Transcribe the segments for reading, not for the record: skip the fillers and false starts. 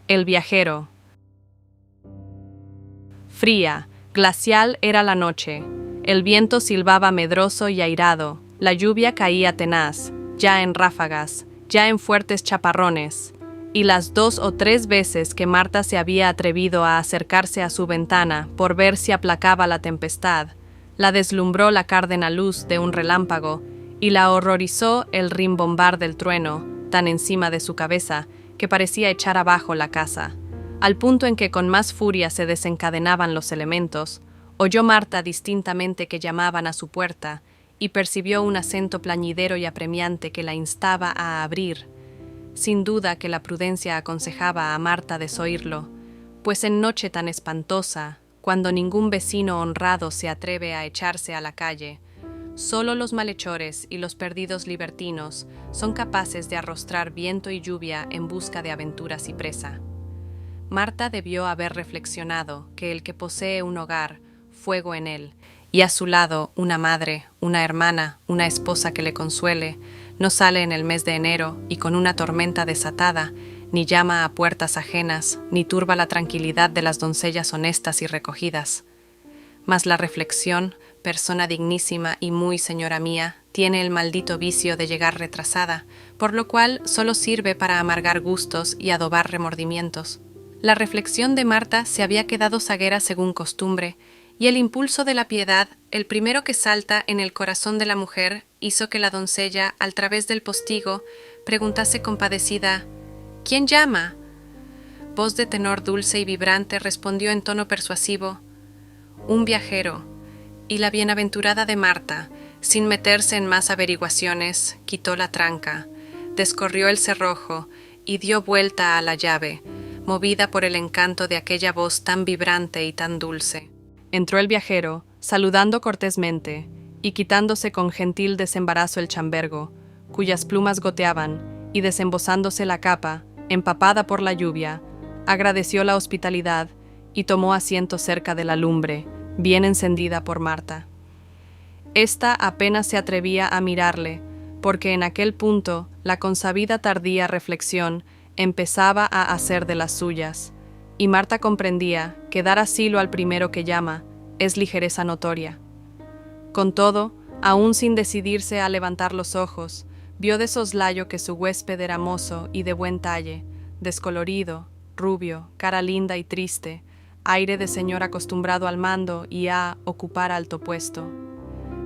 El viajero. Fría, glacial era la noche. El viento silbaba medroso y airado. La lluvia caía tenaz, ya en ráfagas, ya en fuertes chaparrones. Y las 2 o 3 veces que Marta se había atrevido a acercarse a su ventana por ver si aplacaba la tempestad, la deslumbró la cárdena luz de un relámpago y la horrorizó el rimbombar del trueno, tan encima de su cabeza que parecía echar abajo la casa. Al punto en que con más furia se desencadenaban los elementos, oyó Marta distintamente que llamaban a su puerta y percibió un acento plañidero y apremiante que la instaba a abrir. Sin duda que la prudencia aconsejaba a Marta desoírlo, pues en noche tan espantosa, cuando ningún vecino honrado se atreve a echarse a la calle, solo los malhechores y los perdidos libertinos son capaces de arrostrar viento y lluvia en busca de aventuras y presa. Marta debió haber reflexionado que el que posee un hogar, fuego en él, y a su lado una madre, una hermana, una esposa que le consuele, no sale en el mes de enero y con una tormenta desatada, ni llama a puertas ajenas, ni turba la tranquilidad de las doncellas honestas y recogidas. Mas la reflexión, persona dignísima y muy señora mía, tiene el maldito vicio de llegar retrasada, por lo cual solo sirve para amargar gustos y adobar remordimientos. La reflexión de Marta se había quedado zaguera según costumbre, y el impulso de la piedad, el primero que salta en el corazón de la mujer, hizo que la doncella, al través del postigo, preguntase compadecida: «¿Quién llama?». Voz de tenor dulce y vibrante respondió en tono persuasivo: «Un viajero». Y la bienaventurada de Marta, sin meterse en más averiguaciones, quitó la tranca, descorrió el cerrojo y dio vuelta a la llave, movida por el encanto de aquella voz tan vibrante y tan dulce. Entró el viajero, saludando cortésmente, y quitándose con gentil desembarazo el chambergo, cuyas plumas goteaban, y desembozándose la capa, empapada por la lluvia, agradeció la hospitalidad y tomó asiento cerca de la lumbre, bien encendida por Marta. Esta apenas se atrevía a mirarle, porque en aquel punto la consabida tardía reflexión empezaba a hacer de las suyas, y Marta comprendía que dar asilo al primero que llama es ligereza notoria. Con todo, aún sin decidirse a levantar los ojos, vio de soslayo que su huésped era mozo y de buen talle, descolorido, rubio, cara linda y triste, aire de señor acostumbrado al mando y a ocupar alto puesto.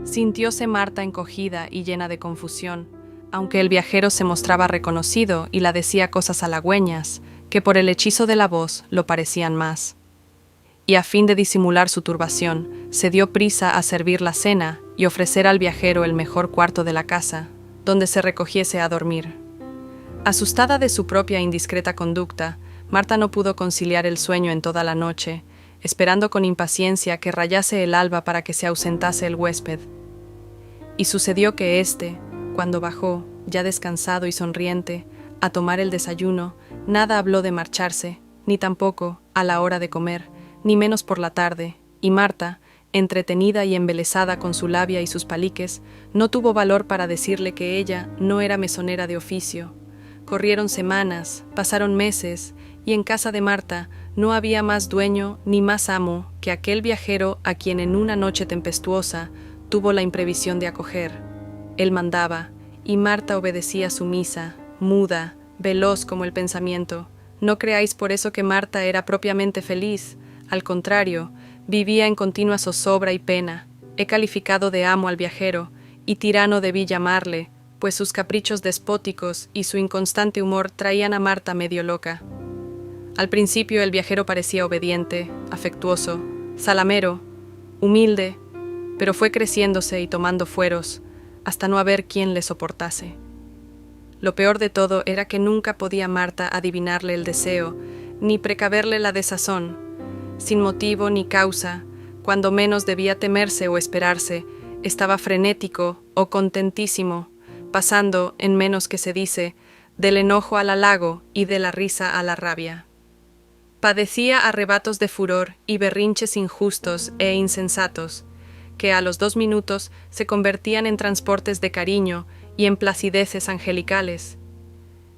Sintióse Marta encogida y llena de confusión, aunque el viajero se mostraba reconocido y la decía cosas halagüeñas, que por el hechizo de la voz lo parecían más. Y a fin de disimular su turbación, se dio prisa a servir la cena y ofrecer al viajero el mejor cuarto de la casa, donde se recogiese a dormir. Asustada de su propia indiscreta conducta, Marta no pudo conciliar el sueño en toda la noche, esperando con impaciencia que rayase el alba para que se ausentase el huésped. Y sucedió que éste, cuando bajó, ya descansado y sonriente, a tomar el desayuno, nada habló de marcharse, ni tampoco a la hora de comer, ni menos por la tarde, y Marta, entretenida y embelesada con su labia y sus paliques, no tuvo valor para decirle que ella no era mesonera de oficio. Corrieron semanas, pasaron meses, y en casa de Marta no había más dueño ni más amo que aquel viajero a quien en una noche tempestuosa tuvo la imprevisión de acoger. Él mandaba, y Marta obedecía sumisa, muda, veloz como el pensamiento. No creáis por eso que Marta era propiamente feliz, al contrario, vivía en continua zozobra y pena. He calificado de amo al viajero, y tirano debí llamarle, pues sus caprichos despóticos y su inconstante humor traían a Marta medio loca. Al principio el viajero parecía obediente, afectuoso, zalamero, humilde, pero fue creciéndose y tomando fueros, hasta no haber quien le soportase. Lo peor de todo era que nunca podía Marta adivinarle el deseo, ni precaverle la desazón. Sin motivo ni causa, cuando menos debía temerse o esperarse, estaba frenético o contentísimo, pasando, en menos que se dice, del enojo al halago y de la risa a la rabia. Padecía arrebatos de furor y berrinches injustos e insensatos, que a los 2 minutos se convertían en transportes de cariño y en placideces angelicales.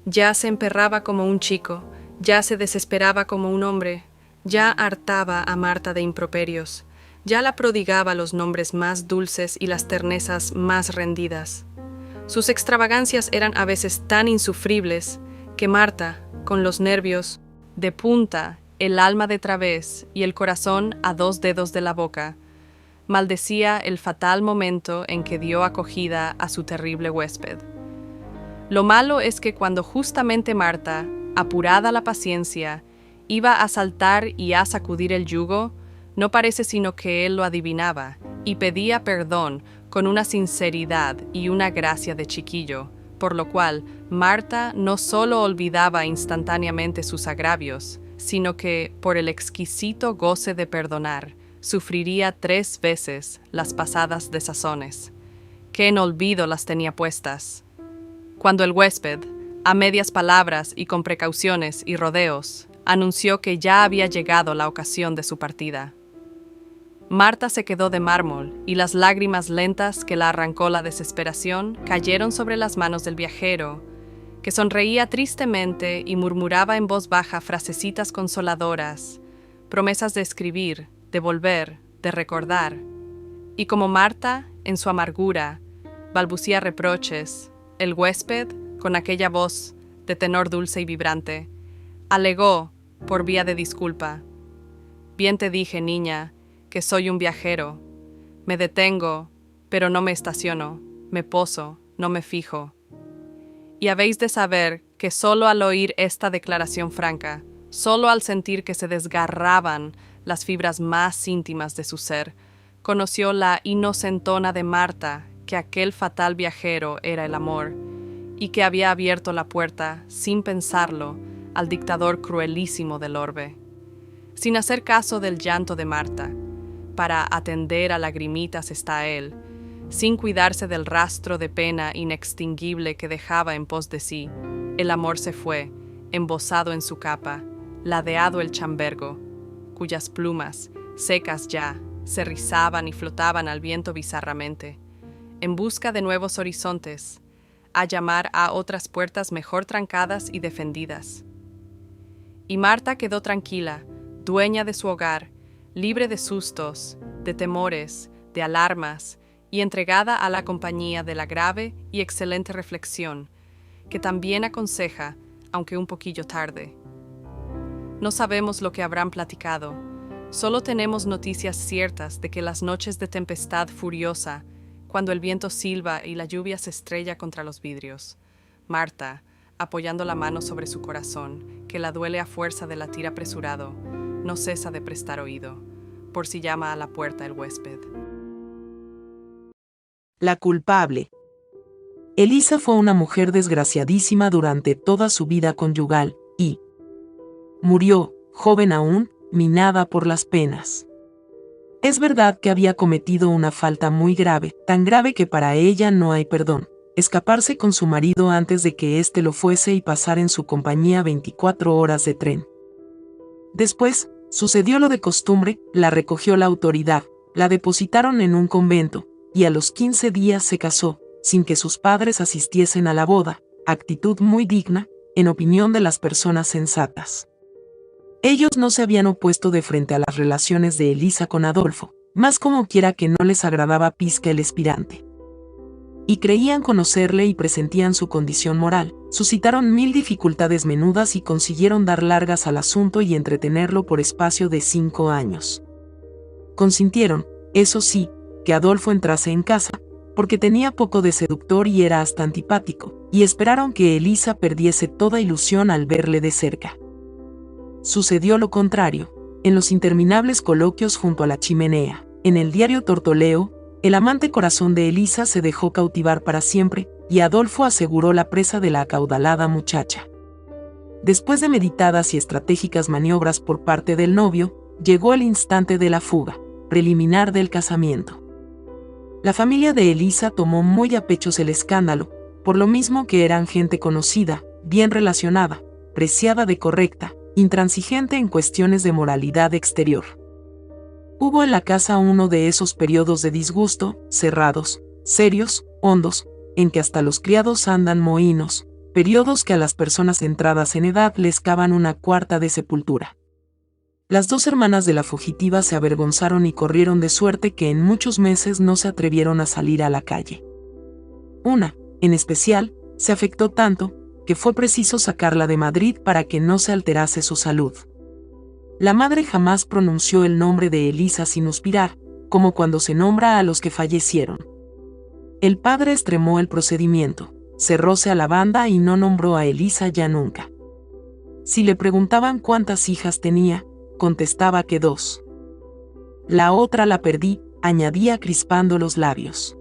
Ya se emperraba como un chico, Ya se desesperaba como un hombre, ya hartaba a Marta de improperios, ya la prodigaba los nombres más dulces y las ternezas más rendidas. Sus extravagancias eran a veces tan insufribles que Marta, con los nervios de punta, el alma de través y el corazón a 2 dedos de la boca, maldecía el fatal momento en que dio acogida a su terrible huésped. Lo malo es que cuando justamente Marta, apurada la paciencia, iba a saltar y a sacudir el yugo, no parece sino que él lo adivinaba y pedía perdón con una sinceridad y una gracia de chiquillo, por lo cual Marta no solo olvidaba instantáneamente sus agravios, sino que, por el exquisito goce de perdonar, sufriría 3 veces las pasadas desazones, que en olvido las tenía puestas. Cuando el huésped, a medias palabras y con precauciones y rodeos, anunció que ya había llegado la ocasión de su partida, Marta se quedó de mármol y las lágrimas lentas que la arrancó la desesperación cayeron sobre las manos del viajero, que sonreía tristemente y murmuraba en voz baja frasecitas consoladoras, promesas de escribir, de volver, de recordar. Y como Marta, en su amargura, balbucía reproches, el huésped, con aquella voz de tenor dulce y vibrante, alegó, por vía de disculpa: «Bien te dije, niña, que soy un viajero. Me detengo, pero no me estaciono, me poso, no me fijo». Y habéis de saber que solo al oír esta declaración franca, solo al sentir que se desgarraban las fibras más íntimas de su ser, conoció la inocentona de Marta que aquel fatal viajero era el amor, y que había abierto la puerta, sin pensarlo, al dictador cruelísimo del orbe. Sin hacer caso del llanto de Marta, para atender a lagrimitas está él, sin cuidarse del rastro de pena inextinguible que dejaba en pos de sí, el amor se fue, embosado en su capa, ladeado el chambergo, cuyas plumas, secas ya, se rizaban y flotaban al viento bizarramente, en busca de nuevos horizontes, a llamar a otras puertas mejor trancadas y defendidas. Y Marta quedó tranquila, dueña de su hogar, libre de sustos, de temores, de alarmas, y entregada a la compañía de la grave y excelente reflexión, que también aconseja, aunque un poquillo tarde. No sabemos lo que habrán platicado, solo tenemos noticias ciertas de que las noches de tempestad furiosa, cuando el viento silba y la lluvia se estrella contra los vidrios, Marta, apoyando la mano sobre su corazón, que la duele a fuerza de latir apresurado, no cesa de prestar oído, por si llama a la puerta el huésped. La culpable. Elisa fue una mujer desgraciadísima durante toda su vida conyugal, y murió, joven aún, minada por las penas. Es verdad que había cometido una falta muy grave, tan grave que para ella no hay perdón: escaparse con su marido antes de que éste lo fuese y pasar en su compañía 24 horas de tren. Después, sucedió lo de costumbre, la recogió la autoridad, la depositaron en un convento, y a los 15 días se casó, sin que sus padres asistiesen a la boda, actitud muy digna, en opinión de las personas sensatas. Ellos no se habían opuesto de frente a las relaciones de Elisa con Adolfo, más como quiera que no les agradaba pizca el aspirante. Y creían conocerle y presentían su condición moral, suscitaron 1000 dificultades menudas y consiguieron dar largas al asunto y entretenerlo por espacio de 5 años. Consintieron, eso sí, que Adolfo entrase en casa, porque tenía poco de seductor y era hasta antipático, y esperaron que Elisa perdiese toda ilusión al verle de cerca. Sucedió lo contrario, en los interminables coloquios junto a la chimenea, en el diario Tortoleo, el amante corazón de Elisa se dejó cautivar para siempre, y Adolfo aseguró la presa de la acaudalada muchacha. Después de meditadas y estratégicas maniobras por parte del novio, llegó el instante de la fuga, preliminar del casamiento. La familia de Elisa tomó muy a pechos el escándalo, por lo mismo que eran gente conocida, bien relacionada, preciada de correcta, intransigente en cuestiones de moralidad exterior. Hubo en la casa uno de esos periodos de disgusto, cerrados, serios, hondos, en que hasta los criados andan mohínos, periodos que a las personas entradas en edad les cavan una cuarta de sepultura. Las dos hermanas de la fugitiva se avergonzaron y corrieron de suerte que en muchos meses no se atrevieron a salir a la calle. Una, en especial, se afectó tanto, que fue preciso sacarla de Madrid para que no se alterase su salud. La madre jamás pronunció el nombre de Elisa sin suspirar, como cuando se nombra a los que fallecieron. El padre extremó el procedimiento, cerróse a la banda y no nombró a Elisa ya nunca. Si le preguntaban cuántas hijas tenía, contestaba que 2. La otra la perdí, añadía crispando los labios.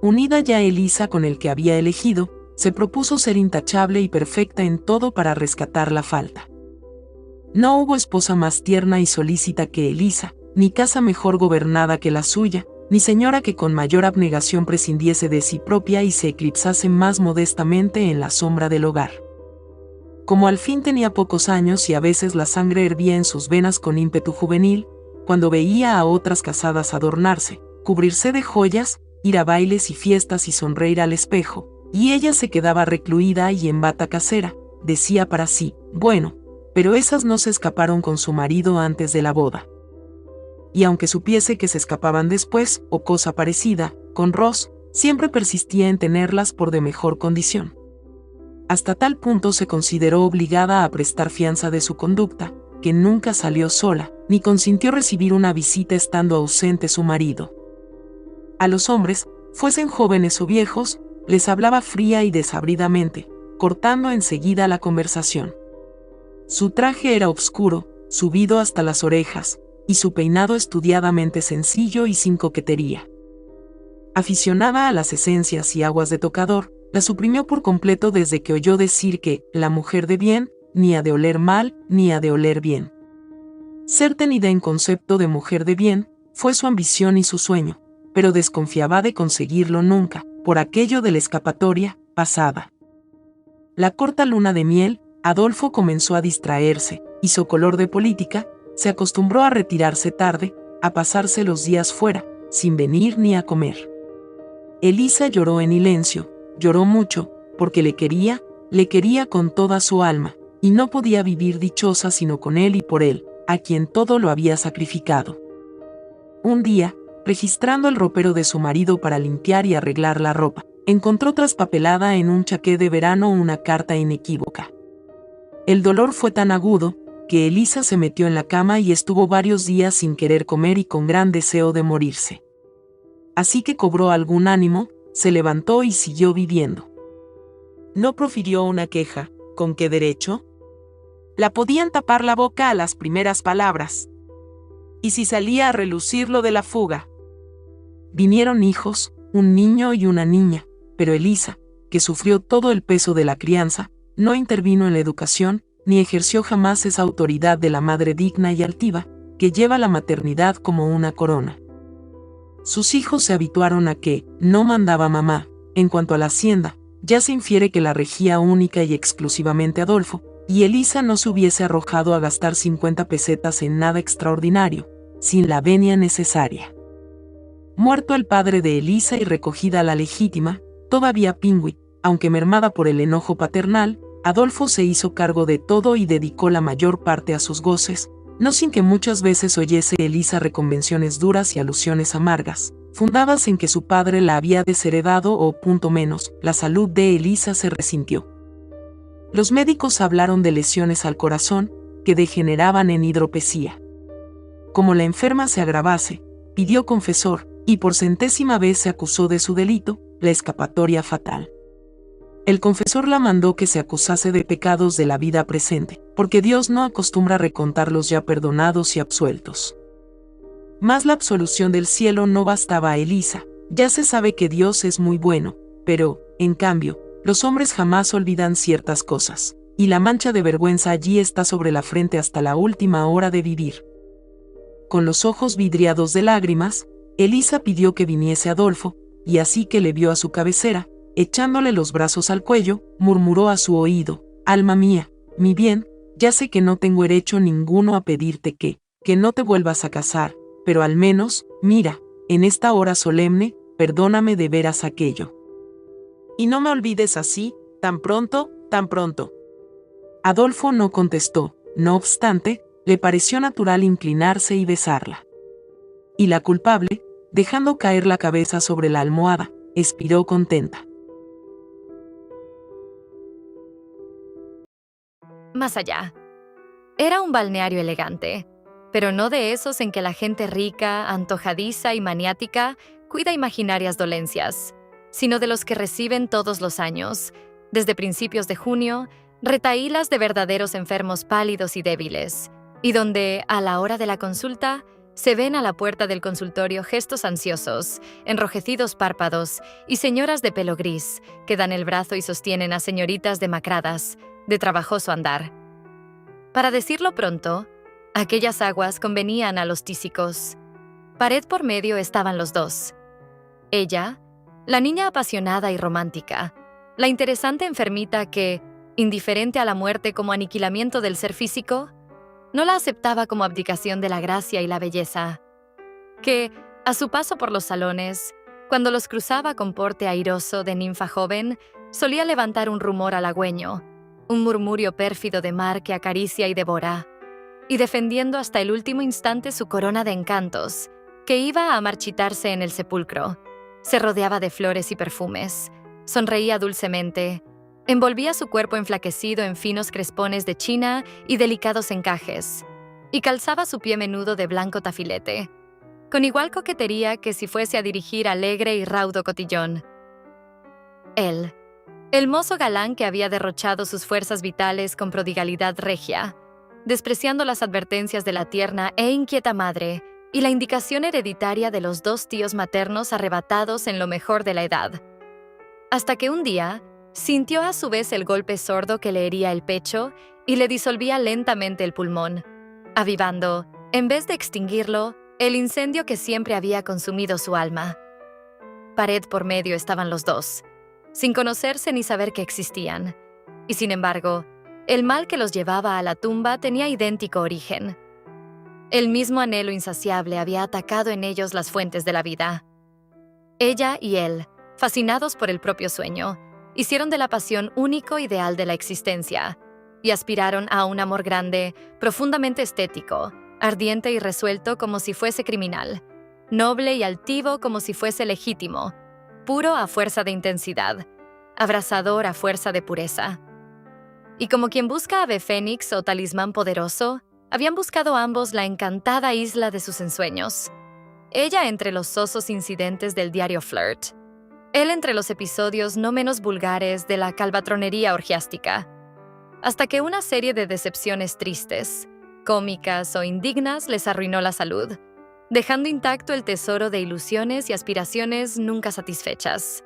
Unida ya Elisa con el que había elegido, se propuso ser intachable y perfecta en todo para rescatar la falta. No hubo esposa más tierna y solícita que Elisa, ni casa mejor gobernada que la suya, ni señora que con mayor abnegación prescindiese de sí propia y se eclipsase más modestamente en la sombra del hogar. Como al fin tenía pocos años y a veces la sangre hervía en sus venas con ímpetu juvenil, cuando veía a otras casadas adornarse, cubrirse de joyas, ir a bailes y fiestas y sonreír al espejo, y ella se quedaba recluida y en bata casera, decía para sí, bueno, pero esas no se escaparon con su marido antes de la boda. Y aunque supiese que se escapaban después, o cosa parecida, con Ross, siempre persistía en tenerlas por de mejor condición. Hasta tal punto se consideró obligada a prestar fianza de su conducta, que nunca salió sola, ni consintió recibir una visita estando ausente su marido. A los hombres, fuesen jóvenes o viejos, les hablaba fría y desabridamente, cortando enseguida la conversación. Su traje era obscuro, subido hasta las orejas, y su peinado estudiadamente sencillo y sin coquetería. Aficionada a las esencias y aguas de tocador, la suprimió por completo desde que oyó decir que la mujer de bien, ni ha de oler mal, ni ha de oler bien. Ser tenida en concepto de mujer de bien, fue su ambición y su sueño, pero desconfiaba de conseguirlo nunca, por aquello de la escapatoria pasada. La corta luna de miel, Adolfo comenzó a distraerse, hizo color de política, se acostumbró a retirarse tarde, a pasarse los días fuera, sin venir ni a comer. Elisa lloró en silencio, lloró mucho, porque le quería con toda su alma, y no podía vivir dichosa sino con él y por él, a quien todo lo había sacrificado. Un día, registrando el ropero de su marido para limpiar y arreglar la ropa, encontró traspapelada en un chaqué de verano una carta inequívoca. El dolor fue tan agudo, que Elisa se metió en la cama y estuvo varios días sin querer comer y con gran deseo de morirse. Así que cobró algún ánimo, se levantó y siguió viviendo. No profirió una queja, ¿con qué derecho? La podían tapar la boca a las primeras palabras. Y si salía a relucir lo de la fuga. Vinieron hijos, un niño y una niña, pero Elisa, que sufrió todo el peso de la crianza, no intervino en la educación, ni ejerció jamás esa autoridad de la madre digna y altiva, que lleva la maternidad como una corona. Sus hijos se habituaron a que no mandaba mamá. En cuanto a la hacienda, ya se infiere que la regía única y exclusivamente Adolfo, y Elisa no se hubiese arrojado a gastar 50 pesetas en nada extraordinario, sin la venia necesaria. Muerto el padre de Elisa y recogida la legítima, todavía pingüi, aunque mermada por el enojo paternal, Adolfo se hizo cargo de todo y dedicó la mayor parte a sus goces, no sin que muchas veces oyese Elisa reconvenciones duras y alusiones amargas, fundadas en que su padre la había desheredado o, punto menos, la salud de Elisa se resintió. Los médicos hablaron de lesiones al corazón, que degeneraban en hidropesía. Como la enferma se agravase, pidió confesor, y por 100ª vez se acusó de su delito, la escapatoria fatal. El confesor la mandó que se acusase de pecados de la vida presente, porque Dios no acostumbra recontar los ya perdonados y absueltos. Mas la absolución del cielo no bastaba a Elisa, ya se sabe que Dios es muy bueno, pero, en cambio, los hombres jamás olvidan ciertas cosas, y la mancha de vergüenza allí está sobre la frente hasta la última hora de vivir. Con los ojos vidriados de lágrimas, Elisa pidió que viniese Adolfo, y así que le vio a su cabecera, echándole los brazos al cuello, murmuró a su oído: «Alma mía, mi bien, ya sé que no tengo derecho ninguno a pedirte que no te vuelvas a casar, pero al menos, mira, en esta hora solemne, perdóname de veras aquello. Y no me olvides así, Tan pronto, tan pronto. Adolfo no contestó, no obstante, le pareció natural inclinarse y besarla. Y la culpable, dejando caer la cabeza sobre la almohada, expiró contenta. Más allá. Era un balneario elegante, pero no de esos en que la gente rica, antojadiza y maniática cuida imaginarias dolencias, sino de los que reciben todos los años, desde principios de junio, retahílas de verdaderos enfermos pálidos y débiles, y donde, a la hora de la consulta, se ven a la puerta del consultorio gestos ansiosos, enrojecidos párpados y señoras de pelo gris que dan el brazo y sostienen a señoritas demacradas, de trabajoso andar. Para decirlo pronto, aquellas aguas convenían a los tísicos. Pared por medio estaban los dos. Ella, la niña apasionada y romántica, la interesante enfermita que, indiferente a la muerte como aniquilamiento del ser físico, no la aceptaba como abdicación de la gracia y la belleza, que, a su paso por los salones, cuando los cruzaba con porte airoso de ninfa joven, solía levantar un rumor halagüeño, un murmurio pérfido de mar que acaricia y devora, y defendiendo hasta el último instante su corona de encantos, que iba a marchitarse en el sepulcro, se rodeaba de flores y perfumes, sonreía dulcemente, envolvía su cuerpo enflaquecido en finos crespones de china y delicados encajes, y calzaba su pie menudo de blanco tafilete, con igual coquetería que si fuese a dirigir alegre y raudo cotillón. Él, el mozo galán que había derrochado sus fuerzas vitales con prodigalidad regia, despreciando las advertencias de la tierna e inquieta madre y la indicación hereditaria de los dos tíos maternos arrebatados en lo mejor de la edad. Hasta que un día sintió a su vez el golpe sordo que le hería el pecho y le disolvía lentamente el pulmón, avivando, en vez de extinguirlo, el incendio que siempre había consumido su alma. Pared por medio estaban los dos, sin conocerse ni saber que existían, y sin embargo, el mal que los llevaba a la tumba tenía idéntico origen. El mismo anhelo insaciable había atacado en ellos las fuentes de la vida. Ella y él, fascinados por el propio sueño, hicieron de la pasión único ideal de la existencia y aspiraron a un amor grande, profundamente estético, ardiente y resuelto como si fuese criminal, noble y altivo como si fuese legítimo, puro a fuerza de intensidad, abrasador a fuerza de pureza. Y como quien busca ave fénix o talismán poderoso, habían buscado ambos la encantada isla de sus ensueños. Ella entre los sosos incidentes del diario flirt, él entre los episodios no menos vulgares de la calvatronería orgiástica, hasta que una serie de decepciones tristes, cómicas o indignas les arruinó la salud, dejando intacto el tesoro de ilusiones y aspiraciones nunca satisfechas.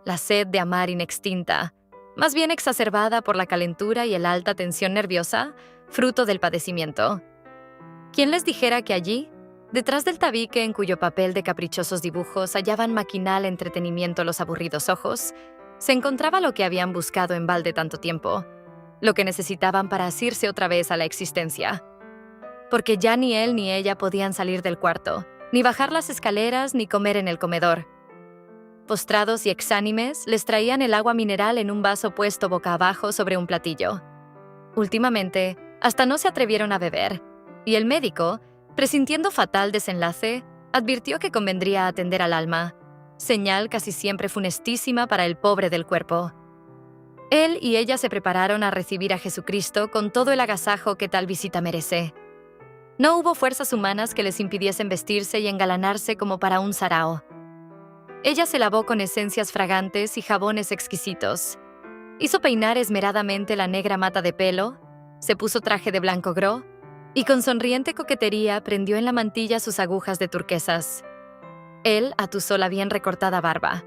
La sed de amar inextinta, más bien exacerbada por la calentura y el alta tensión nerviosa, fruto del padecimiento. ¿Quién les dijera que allí, detrás del tabique en cuyo papel de caprichosos dibujos hallaban maquinal entretenimiento los aburridos ojos, se encontraba lo que habían buscado en balde tanto tiempo, lo que necesitaban para asirse otra vez a la existencia? Porque ya ni él ni ella podían salir del cuarto, ni bajar las escaleras, ni comer en el comedor. Postrados y exánimes, les traían el agua mineral en un vaso puesto boca abajo sobre un platillo. Últimamente, hasta no se atrevieron a beber, y el médico, presintiendo fatal desenlace, advirtió que convendría atender al alma, señal casi siempre funestísima para el pobre del cuerpo. Él y ella se prepararon a recibir a Jesucristo con todo el agasajo que tal visita merece. No hubo fuerzas humanas que les impidiesen vestirse y engalanarse como para un sarao. Ella se lavó con esencias fragantes y jabones exquisitos. Hizo peinar esmeradamente la negra mata de pelo, se puso traje de blanco gros y con sonriente coquetería prendió en la mantilla sus agujas de turquesas. Él atusó la bien recortada barba.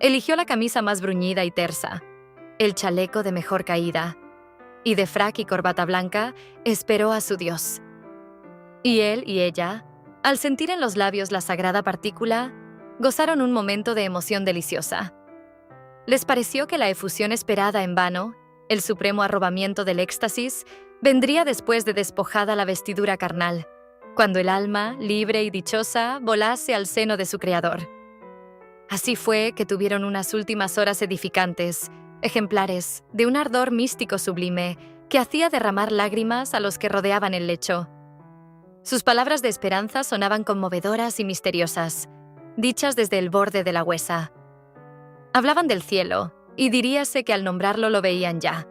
Eligió la camisa más bruñida y tersa, el chaleco de mejor caída, y de frac y corbata blanca esperó a su Dios. Y él y ella, al sentir en los labios la sagrada partícula, gozaron un momento de emoción deliciosa. Les pareció que la efusión esperada en vano, el supremo arrobamiento del éxtasis, vendría después de despojada la vestidura carnal, cuando el alma, libre y dichosa, volase al seno de su Creador. Así fue que tuvieron unas últimas horas edificantes, ejemplares de un ardor místico sublime que hacía derramar lágrimas a los que rodeaban el lecho. Sus palabras de esperanza sonaban conmovedoras y misteriosas, dichas desde el borde de la huesa. Hablaban del cielo, y diríase que al nombrarlo lo veían ya.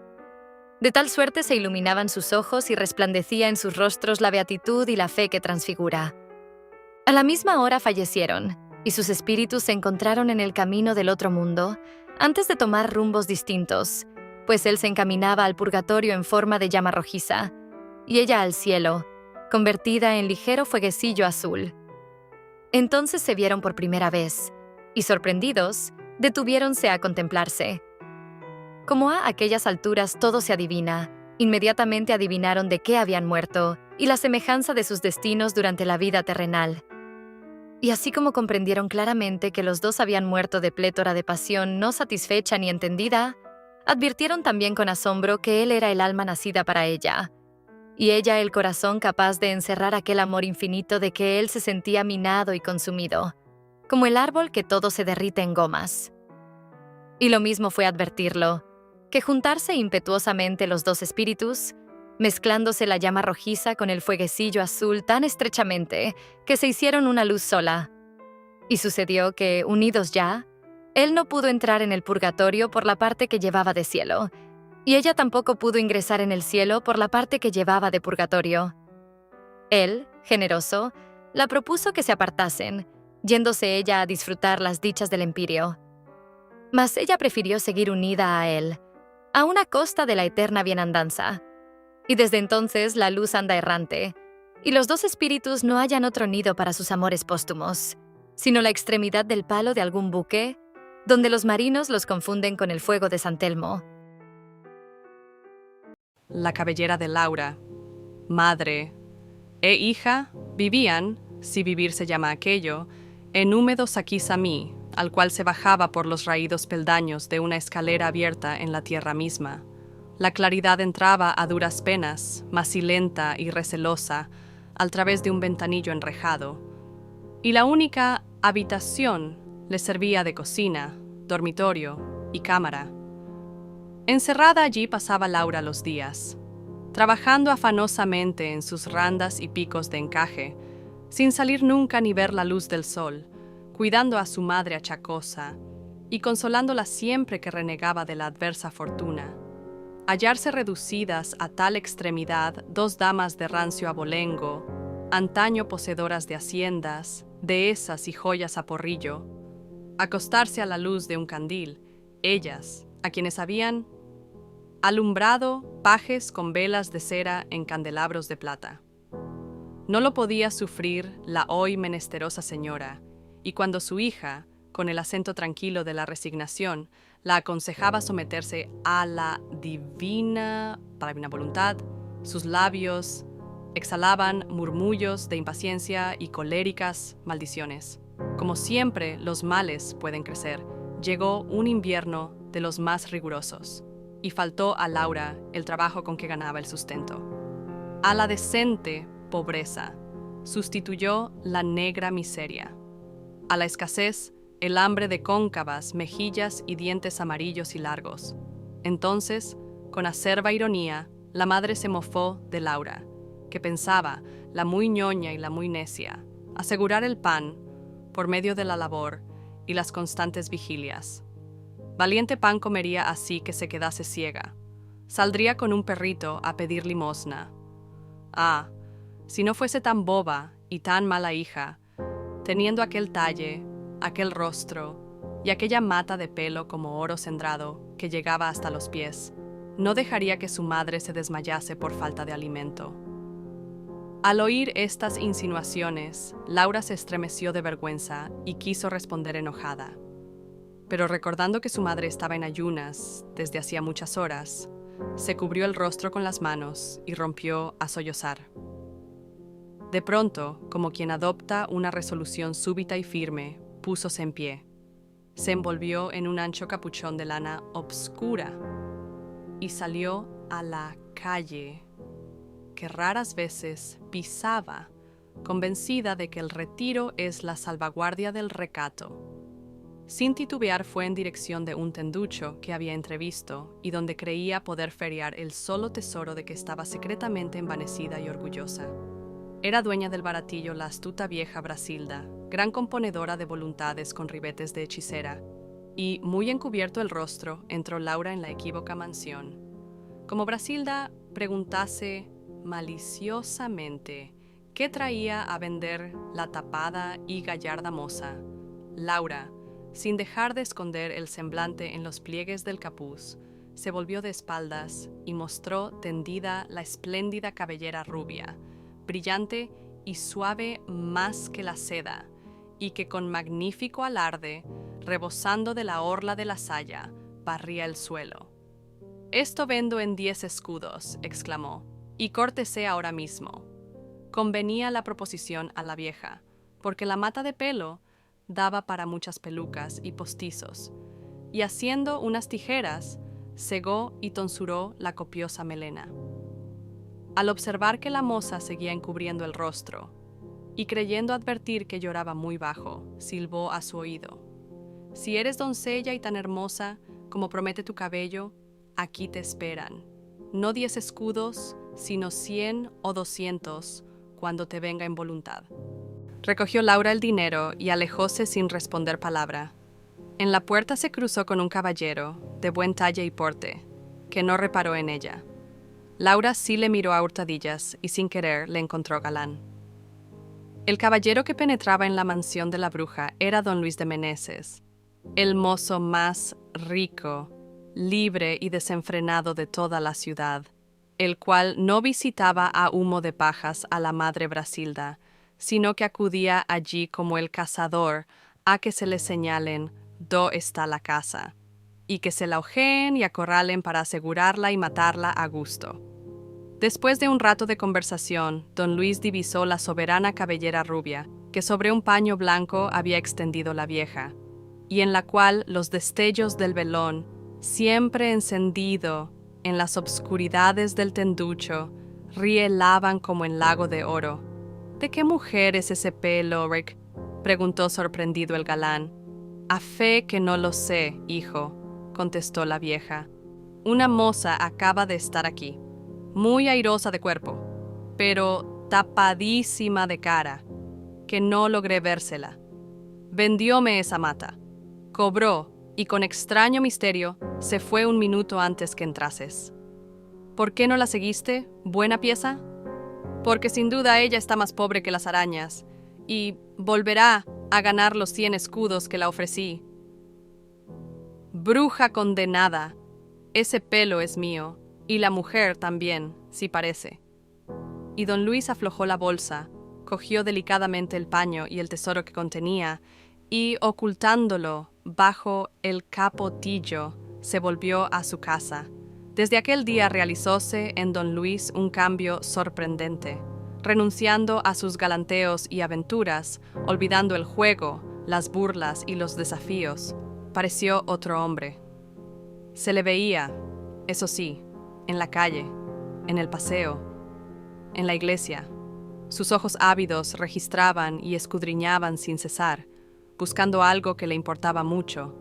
De tal suerte se iluminaban sus ojos y resplandecía en sus rostros la beatitud y la fe que transfigura. A la misma hora fallecieron, y sus espíritus se encontraron en el camino del otro mundo, antes de tomar rumbos distintos, pues él se encaminaba al purgatorio en forma de llama rojiza, y ella al cielo, convertida en ligero fueguecillo azul. Entonces se vieron por primera vez, y sorprendidos, detuviéronse a contemplarse. Como a aquellas alturas todo se adivina, inmediatamente adivinaron de qué habían muerto y la semejanza de sus destinos durante la vida terrenal. Y así como comprendieron claramente que los dos habían muerto de plétora de pasión no satisfecha ni entendida, advirtieron también con asombro que él era el alma nacida para ella, y ella el corazón capaz de encerrar aquel amor infinito de que él se sentía minado y consumido, como el árbol que todo se derrite en gomas. Y lo mismo fue advertirlo, que juntarse impetuosamente los dos espíritus, mezclándose la llama rojiza con el fueguecillo azul tan estrechamente que se hicieron una luz sola. Y sucedió que, unidos ya, él no pudo entrar en el purgatorio por la parte que llevaba de cielo, y ella tampoco pudo ingresar en el cielo por la parte que llevaba de purgatorio. Él, generoso, la propuso que se apartasen, yéndose ella a disfrutar las dichas del empíreo. Mas ella prefirió seguir unida a él, a una costa de la eterna bienandanza. Y desde entonces la luz anda errante, y los dos espíritus no hallan otro nido para sus amores póstumos, sino la extremidad del palo de algún buque, donde los marinos los confunden con el fuego de San Telmo. La cabellera de Laura, madre e hija, vivían, si vivir se llama aquello, en húmedo Saquizamí, al cual se bajaba por los raídos peldaños de una escalera abierta en la tierra misma. La claridad entraba a duras penas, macilenta y recelosa, al través de un ventanillo enrejado, y la única habitación le servía de cocina, dormitorio y cámara. Encerrada allí pasaba Laura los días, trabajando afanosamente en sus randas y picos de encaje, sin salir nunca ni ver la luz del sol, cuidando a su madre achacosa y consolándola siempre que renegaba de la adversa fortuna. Hallarse reducidas a tal extremidad dos damas de rancio abolengo, antaño poseedoras de haciendas, dehesas y joyas a porrillo, acostarse a la luz de un candil, ellas, a quienes habían alumbrado pajes con velas de cera en candelabros de plata. No lo podía sufrir la hoy menesterosa señora, y cuando su hija, con el acento tranquilo de la resignación, la aconsejaba someterse a la divina voluntad, sus labios exhalaban murmullos de impaciencia y coléricas maldiciones. Como siempre los males pueden crecer, llegó un invierno de los más rigurosos, y faltó a Laura el trabajo con que ganaba el sustento. A la decente pobreza sustituyó la negra miseria. A la escasez, el hambre de cóncavas mejillas y dientes amarillos y largos. Entonces, con acerba ironía, la madre se mofó de Laura, que pensaba, la muy ñoña y la muy necia, asegurar el pan por medio de la labor y las constantes vigilias. Valiente pan comería así que se quedase ciega. Saldría con un perrito a pedir limosna. Ah, si no fuese tan boba y tan mala hija, teniendo aquel talle, aquel rostro y aquella mata de pelo como oro cendrado que llegaba hasta los pies, no dejaría que su madre se desmayase por falta de alimento. Al oír estas insinuaciones, Laura se estremeció de vergüenza y quiso responder enojada. Pero recordando que su madre estaba en ayunas desde hacía muchas horas, se cubrió el rostro con las manos y rompió a sollozar. De pronto, como quien adopta una resolución súbita y firme, púsose en pie. Se envolvió en un ancho capuchón de lana obscura y salió a la calle, que raras veces pisaba, convencida de que el retiro es la salvaguardia del recato. Sin titubear fue en dirección de un tenducho que había entrevisto y donde creía poder feriar el solo tesoro de que estaba secretamente envanecida y orgullosa. Era dueña del baratillo la astuta vieja Brasilda, gran componedora de voluntades con ribetes de hechicera, y, muy encubierto el rostro, entró Laura en la equívoca mansión. Como Brasilda preguntase maliciosamente qué traía a vender la tapada y gallarda moza, Laura, sin dejar de esconder el semblante en los pliegues del capuz, se volvió de espaldas y mostró tendida la espléndida cabellera rubia, brillante y suave más que la seda, y que con magnífico alarde, rebosando de la orla de la saya, barría el suelo. «Esto vendo en 10 escudos», exclamó, «y córtese ahora mismo». Convenía la proposición a la vieja, porque la mata de pelo daba para muchas pelucas y postizos, y haciendo unas tijeras, segó y tonsuró la copiosa melena. Al observar que la moza seguía encubriendo el rostro, y creyendo advertir que lloraba muy bajo, silbó a su oído: «Si eres doncella y tan hermosa como promete tu cabello, aquí te esperan. No 10 escudos, sino 100 o 200, cuando te venga en voluntad». Recogió Laura el dinero y alejóse sin responder palabra. En la puerta se cruzó con un caballero, de buen talle y porte, que no reparó en ella. Laura sí le miró a hurtadillas y sin querer le encontró galán. El caballero que penetraba en la mansión de la bruja era don Luis de Meneses, el mozo más rico, libre y desenfrenado de toda la ciudad, el cual no visitaba a humo de pajas a la madre Brasilda, sino que acudía allí como el cazador a que se le señalen dó está la casa, y que se la ojeen y acorralen para asegurarla y matarla a gusto. Después de un rato de conversación, don Luis divisó la soberana cabellera rubia que sobre un paño blanco había extendido la vieja, y en la cual los destellos del velón, siempre encendido en las obscuridades del tenducho, rielaban como en lago de oro. «¿De qué mujer es ese pelo, Rick?», preguntó sorprendido el galán. «A fe que no lo sé, hijo», contestó la vieja. «Una moza acaba de estar aquí, muy airosa de cuerpo, pero tapadísima de cara, que no logré vérsela. Vendióme esa mata, cobró y con extraño misterio se fue un minuto antes que entrases. ¿Por qué no la seguiste, buena pieza? Porque sin duda ella está más pobre que las arañas, y volverá a ganar los 100 escudos que la ofrecí. Bruja condenada, ese pelo es mío, y la mujer también, si parece». Y don Luis aflojó la bolsa, cogió delicadamente el paño y el tesoro que contenía, y ocultándolo bajo el capotillo, se volvió a su casa. Desde aquel día realizóse en don Luis un cambio sorprendente. Renunciando a sus galanteos y aventuras, olvidando el juego, las burlas y los desafíos, pareció otro hombre. Se le veía, eso sí, en la calle, en el paseo, en la iglesia. Sus ojos ávidos registraban y escudriñaban sin cesar, buscando algo que le importaba mucho.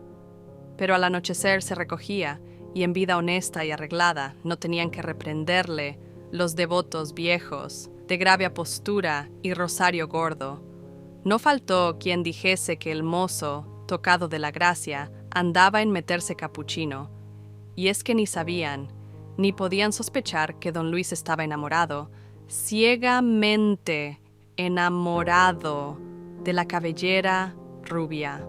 Pero al anochecer se recogía, y en vida honesta y arreglada no tenían que reprenderle los devotos viejos, de grave apostura y rosario gordo. No faltó quien dijese que el mozo, tocado de la gracia, andaba en meterse capuchino, y es que ni sabían, ni podían sospechar que don Luis estaba enamorado, ciegamente enamorado de la cabellera rubia.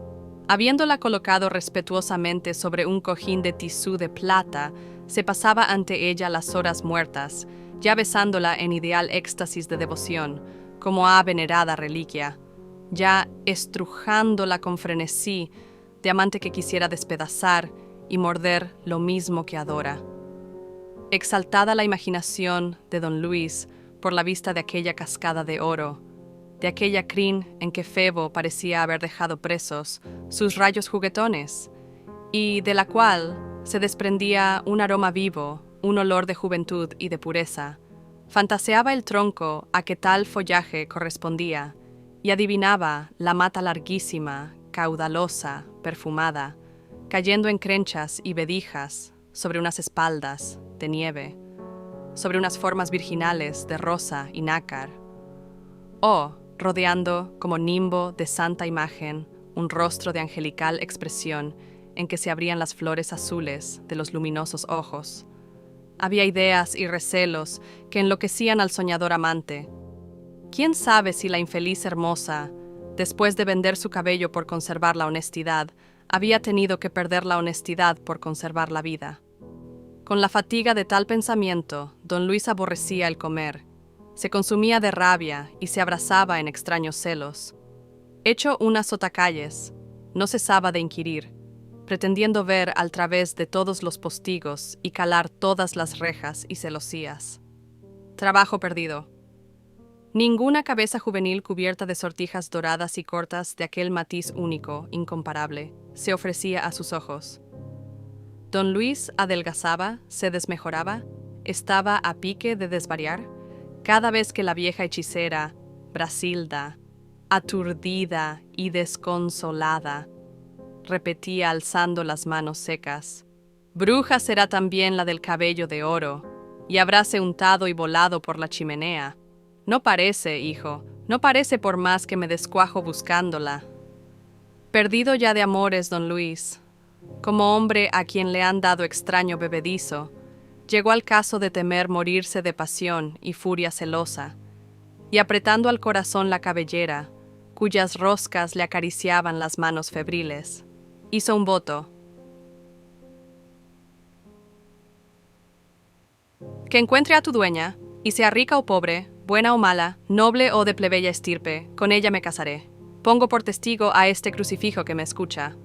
Habiéndola colocado respetuosamente sobre un cojín de tisú de plata, se pasaba ante ella las horas muertas, ya besándola en ideal éxtasis de devoción, como a venerada reliquia, ya estrujándola con frenesí, de amante que quisiera despedazar y morder lo mismo que adora. Exaltada la imaginación de don Luis por la vista de aquella cascada de oro, de aquella crin en que Febo parecía haber dejado presos sus rayos juguetones, y de la cual se desprendía un aroma vivo, un olor de juventud y de pureza. Fantaseaba el tronco a que tal follaje correspondía, y adivinaba la mata larguísima caudalosa, perfumada, cayendo en crenchas y vedijas sobre unas espaldas de nieve, sobre unas formas virginales de rosa y nácar, o rodeando como nimbo de santa imagen un rostro de angelical expresión en que se abrían las flores azules de los luminosos ojos. Había ideas y recelos que enloquecían al soñador amante. ¿Quién sabe si la infeliz hermosa, después de vender su cabello por conservar la honestidad, había tenido que perder la honestidad por conservar la vida? Con la fatiga de tal pensamiento, don Luis aborrecía el comer, se consumía de rabia y se abrazaba en extraños celos. Hecho unas sotacalles, no cesaba de inquirir, pretendiendo ver al través de todos los postigos y calar todas las rejas y celosías. Trabajo perdido. Ninguna cabeza juvenil cubierta de sortijas doradas y cortas de aquel matiz único, incomparable, se ofrecía a sus ojos. Don Luis adelgazaba, se desmejoraba, estaba a pique de desvariar, cada vez que la vieja hechicera, Brasilda, aturdida y desconsolada, repetía alzando las manos secas: «Bruja será también la del cabello de oro, y habráse untado y volado por la chimenea. No parece, hijo, no parece por más que me descuajo buscándola». Perdido ya de amores, don Luis, como hombre a quien le han dado extraño bebedizo, llegó al caso de temer morirse de pasión y furia celosa, y apretando al corazón la cabellera, cuyas roscas le acariciaban las manos febriles, hizo un voto: «Que encuentre a tu dueña, y sea rica o pobre, buena o mala, noble o de plebeya estirpe, con ella me casaré. Pongo por testigo a este crucifijo que me escucha».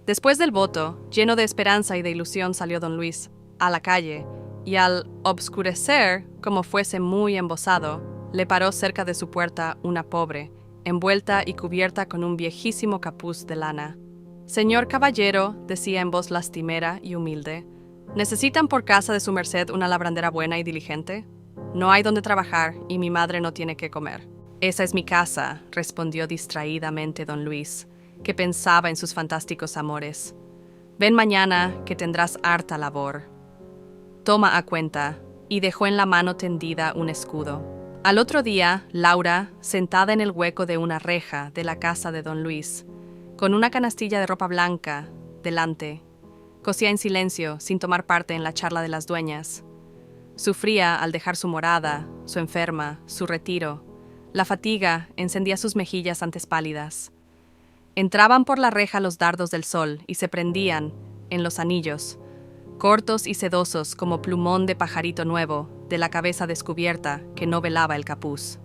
Después del voto, lleno de esperanza y de ilusión, salió don Luis a la calle, y al obscurecer, como fuese muy embosado, le paró cerca de su puerta una pobre, envuelta y cubierta con un viejísimo capuz de lana. «Señor caballero», decía en voz lastimera y humilde, «¿necesitan por casa de su merced una labrandera buena y diligente? No hay donde trabajar y mi madre no tiene qué comer». «Esa es mi casa», respondió distraídamente don Luis, que pensaba en sus fantásticos amores. «Ven mañana, que tendrás harta labor. Toma a cuenta», y dejó en la mano tendida un escudo. Al otro día, Laura, sentada en el hueco de una reja de la casa de don Luis, con una canastilla de ropa blanca delante, cosía en silencio, sin tomar parte en la charla de las dueñas. Sufría al dejar su morada, su enferma, su retiro. La fatiga encendía sus mejillas antes pálidas. Entraban por la reja los dardos del sol y se prendían en los anillos, cortos y sedosos como plumón de pajarito nuevo, de la cabeza descubierta que no velaba el capuz.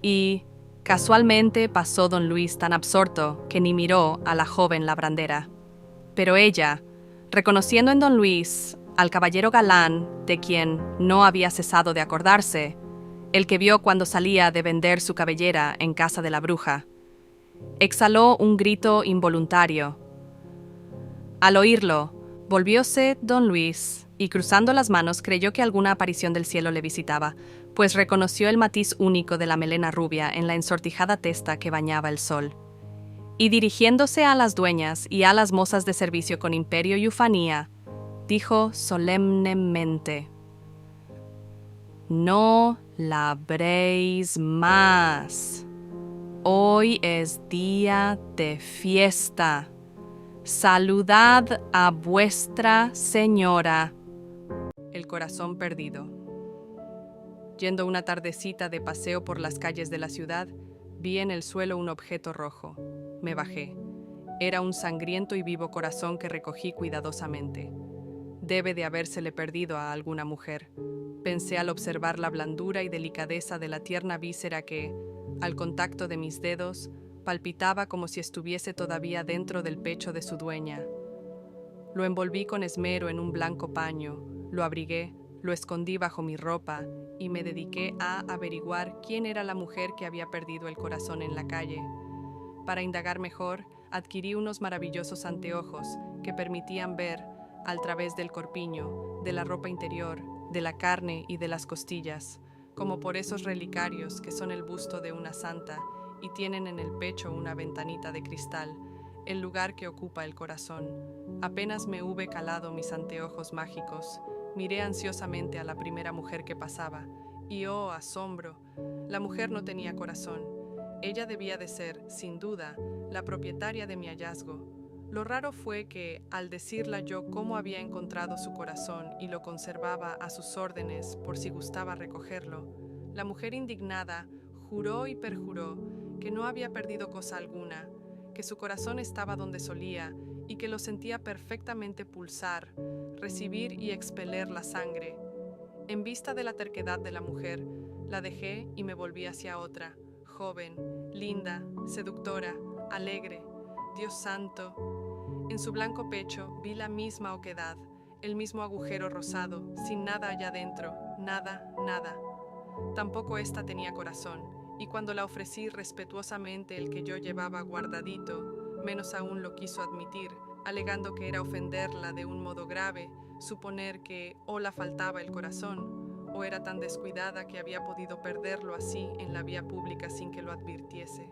Y, casualmente, pasó don Luis tan absorto que ni miró a la joven labrandera. Pero ella, reconociendo en don Luis al caballero galán de quien no había cesado de acordarse, el que vio cuando salía de vender su cabellera en casa de la bruja, exhaló un grito involuntario. Al oírlo, volvióse don Luis y, cruzando las manos, creyó que alguna aparición del cielo le visitaba, pues reconoció el matiz único de la melena rubia en la ensortijada testa que bañaba el sol. Y dirigiéndose a las dueñas y a las mozas de servicio con imperio y ufanía, dijo solemnemente: «No labréis más. Hoy es día de fiesta. Saludad a vuestra señora». El corazón perdido. Yendo una tardecita de paseo por las calles de la ciudad, vi en el suelo un objeto rojo. Me bajé. Era un sangriento y vivo corazón que recogí cuidadosamente. Debe de habérsele perdido a alguna mujer, pensé al observar la blandura y delicadeza de la tierna víscera que, al contacto de mis dedos, palpitaba como si estuviese todavía dentro del pecho de su dueña. Lo envolví con esmero en un blanco paño, lo abrigué, lo escondí bajo mi ropa y me dediqué a averiguar quién era la mujer que había perdido el corazón en la calle. Para indagar mejor, adquirí unos maravillosos anteojos que permitían ver, al través del corpiño, de la ropa interior, de la carne y de las costillas, como por esos relicarios que son el busto de una santa y tienen en el pecho una ventanita de cristal, el lugar que ocupa el corazón. Apenas me hube calado mis anteojos mágicos, miré ansiosamente a la primera mujer que pasaba, y ¡oh, asombro! La mujer no tenía corazón. Ella debía de ser, sin duda, la propietaria de mi hallazgo. Lo raro fue que, al decirla yo cómo había encontrado su corazón y lo conservaba a sus órdenes por si gustaba recogerlo, la mujer indignada juró y perjuró que no había perdido cosa alguna, que su corazón estaba donde solía y que lo sentía perfectamente pulsar, recibir y expeler la sangre. En vista de la terquedad de la mujer, la dejé y me volví hacia otra, joven, linda, seductora, alegre. Dios santo. En su blanco pecho vi la misma oquedad, el mismo agujero rosado, sin nada allá dentro, nada, nada. Tampoco ésta tenía corazón, y cuando la ofrecí respetuosamente el que yo llevaba guardadito, menos aún lo quiso admitir, alegando que era ofenderla de un modo grave, suponer que o la faltaba el corazón, o era tan descuidada que había podido perderlo así en la vía pública sin que lo advirtiese.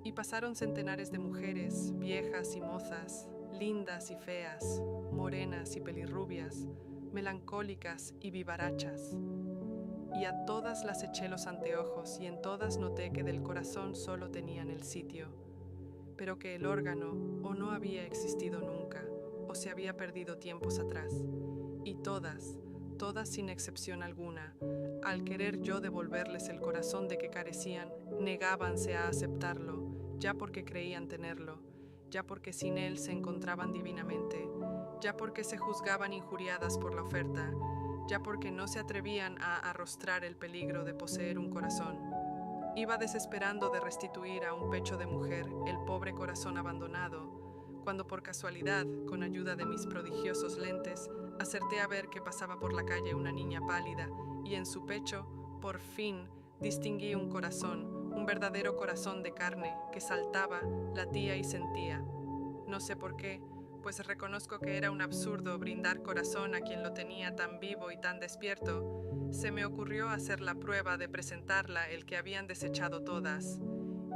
Y pasaron centenares de mujeres, viejas y mozas, lindas y feas, morenas y pelirrubias, melancólicas y vivarachas. Y a todas las eché los anteojos y en todas noté que del corazón solo tenían el sitio, pero que el órgano o no había existido nunca, o se había perdido tiempos atrás. Y todas sin excepción alguna, al querer yo devolverles el corazón de que carecían, negábanse a aceptarlo, ya porque creían tenerlo, ya porque sin él se encontraban divinamente, ya porque se juzgaban injuriadas por la oferta, ya porque no se atrevían a arrostrar el peligro de poseer un corazón. Iba desesperando de restituir a un pecho de mujer el pobre corazón abandonado, cuando por casualidad, con ayuda de mis prodigiosos lentes, acerté a ver que pasaba por la calle una niña pálida, y en su pecho, por fin, distinguí un corazón, un verdadero corazón de carne, que saltaba, latía y sentía. No sé por qué, pues reconozco que era un absurdo brindar corazón a quien lo tenía tan vivo y tan despierto. Se me ocurrió hacer la prueba de presentarla el que habían desechado todas.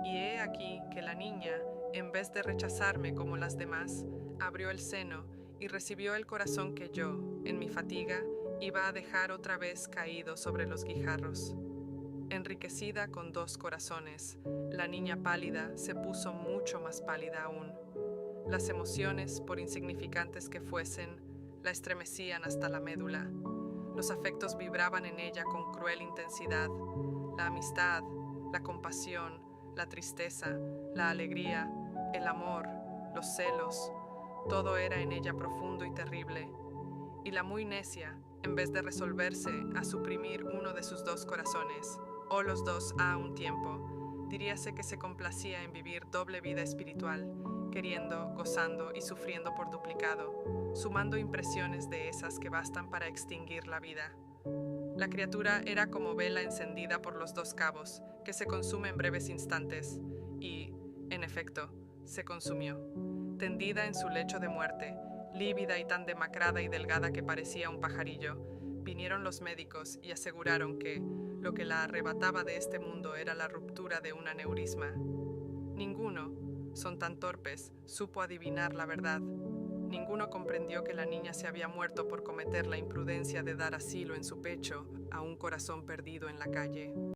Y he aquí que la niña, en vez de rechazarme como las demás, abrió el seno y recibió el corazón que yo, en mi fatiga, iba a dejar otra vez caído sobre los guijarros. Enriquecida con 2 corazones, la niña pálida se puso mucho más pálida aún. Las emociones, por insignificantes que fuesen, la estremecían hasta la médula. Los afectos vibraban en ella con cruel intensidad. La amistad, la compasión, la tristeza, la alegría, el amor, los celos, todo era en ella profundo y terrible. Y la muy necia, en vez de resolverse a suprimir uno de sus 2 corazones, o los 2 a un tiempo, diríase que se complacía en vivir doble vida espiritual, queriendo, gozando y sufriendo por duplicado, sumando impresiones de esas que bastan para extinguir la vida. La criatura era como vela encendida por los 2 cabos, que se consume en breves instantes, y, en efecto, se consumió. Tendida en su lecho de muerte, lívida y tan demacrada y delgada que parecía un pajarillo, vinieron los médicos y aseguraron que lo que la arrebataba de este mundo era la ruptura de un aneurisma. Ninguno, son tan torpes, supo adivinar la verdad. Ninguno comprendió que la niña se había muerto por cometer la imprudencia de dar asilo en su pecho a un corazón perdido en la calle.